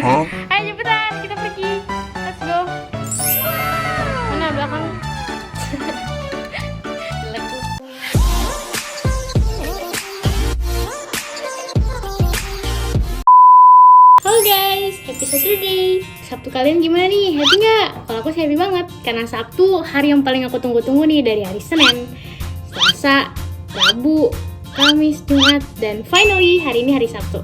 Ayo cepetan, kita pergi. Let's go. Mana belakang? Leku. Halo guys, happy Saturday. Sabtu kalian gimana nih? Happy nggak? Kalau aku sih happy banget, karena Sabtu hari yang paling aku tunggu-tunggu nih dari hari Senin, Selasa, Rabu, Kamis, Jumat, dan finally hari ini hari Sabtu.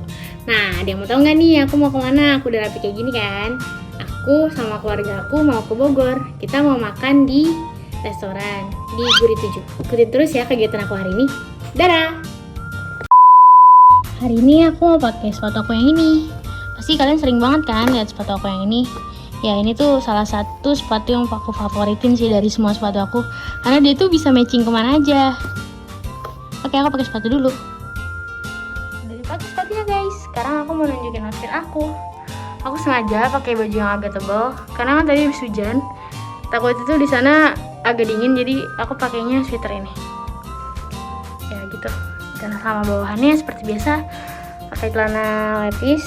Nah, ada yang mau tahu nggak nih aku mau kemana? Aku udah rapi kayak gini kan. Aku sama keluarga aku mau ke Bogor. Kita mau makan di restoran di Guri 7. Ikutin terus ya kegiatan aku hari ini. Dadah! Hari ini aku mau pakai sepatu aku yang ini. Pasti kalian sering banget kan lihat sepatu aku yang ini. Ya ini tuh salah satu sepatu yang aku favoritin sih dari semua sepatu aku. Karena dia tuh bisa matching kemana aja. Oke, aku pakai sepatu dulu. Udah dipakai sepatunya guys. Sekarang aku mau nunjukin outfit aku. Aku sengaja pakai baju yang agak tebal karena kan tadi habis hujan. Takut itu di sana agak dingin, jadi aku pakainya sweater ini. Ya gitu. Dan sama bawahannya seperti biasa pakai celana levis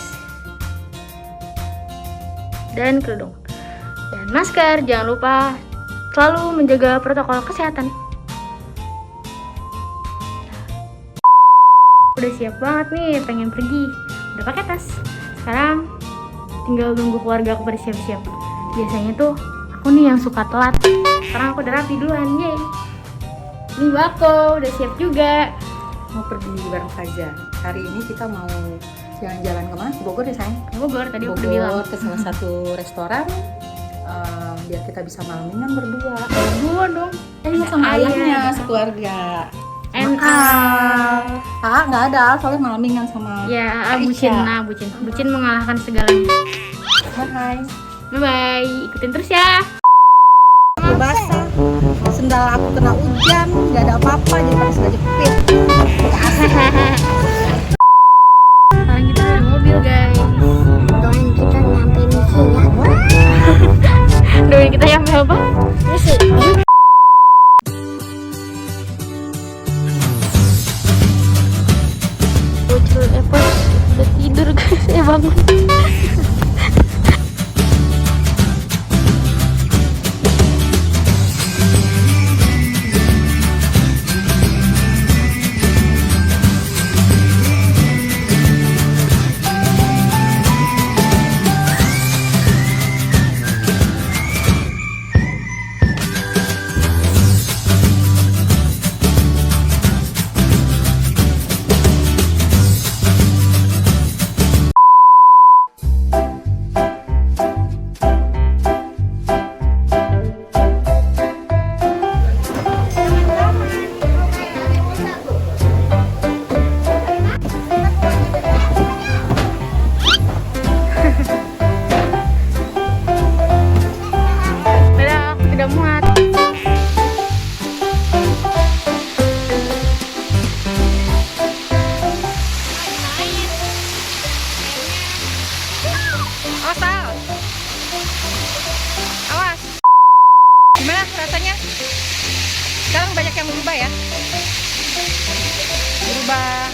dan kerudung dan masker. Jangan lupa selalu menjaga protokol kesehatan. Udah siap banget nih, pengen pergi. Udah pakai tas. Sekarang tinggal nunggu keluarga aku pada siap-siap. Biasanya tuh aku nih yang suka telat. Sekarang aku udah rapi duluan, yeay. Nih Bako, udah siap juga. Mau pergi bareng saja. Hari ini kita mau jalan-jalan kemana? Ke Bogor ya sayang? Ke Bogor, tadi aku udah bilang. Bogor, ke salah satu restoran. Biar kita bisa malamingan berdua. Berdua dong. Iya sama ayahnya, sekeluarga. Nggak ada, soalnya malamingan sama Ya, Aisyah. bucin mengalahkan segalanya. Bye. Bye-bye, ikutin terus ya. Aku basah, sendal aku kena hujan, nggak ada apa-apa, jadi pakai sendal jepit. Sekarang kita ada mobil guys. Doain kita nyampe misi ya. Doain kita yang apa? Misi. Bocil Epos udah tidur guys, saya bangun. Aku tidak muat. Awas. Gimana rasanya? Sekarang banyak yang berubah ya? Berubah.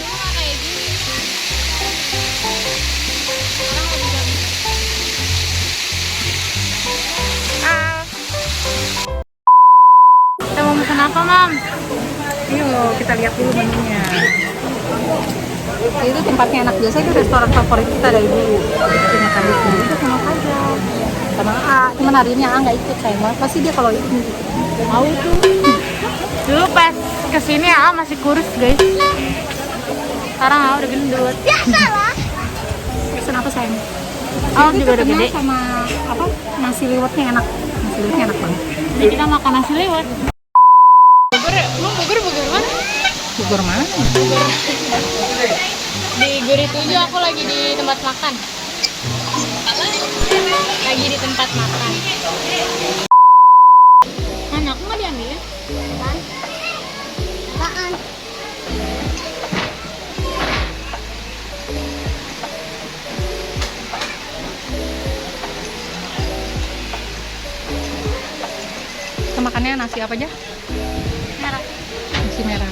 Kita mau pesan apa, Mam? Yuk, kita lihat dulu menunya. Itu tempatnya enak, biasa itu restoran favorit kita dari dulu. Punya kami sendiri itu sama saja. Sama A, cuman hari ini A nggak ikut sayang. Pasti dia kalau ikut Mau tuh. Dulu pas kesini masih kurus guys. Sekarang udah gendut. pesan apa sayang? Juga udah gede. Sama apa? Nasi liwetnya enak. Nasi liwetnya enak banget. Jadi kita makan nasi liwet. Bogor mana? Bogor mana? Di Guri 7 aku lagi di tempat makan. Lagi di tempat makan. Mana aku nggak diambil ya? Apaan? Kita makannya nasi apa aja? Merah. Nasi merah.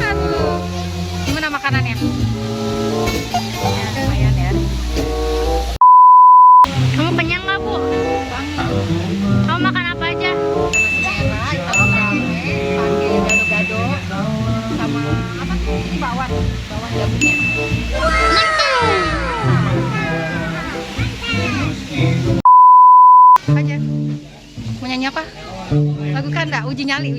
Aduh. Gimana makanannya? Ya, lumayan ya. Kamu kenyang nggak, Bu? Kamu makan apa aja? Enak, sama rame, pakai gado-gado, sama apa tuh? Ini bawang gabungnya. Aja. Mau nyanyi apa? Lagu kanda, uji nyali.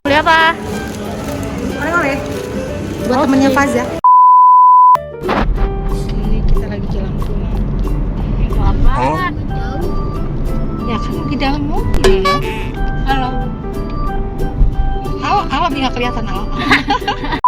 Beli apa? Oleh-oleh buat temennya Faza. Ini kita lagi jalan pulang. Apaan? Ya kan di dalam mobil. Halo. Awak nggak kelihatan awak.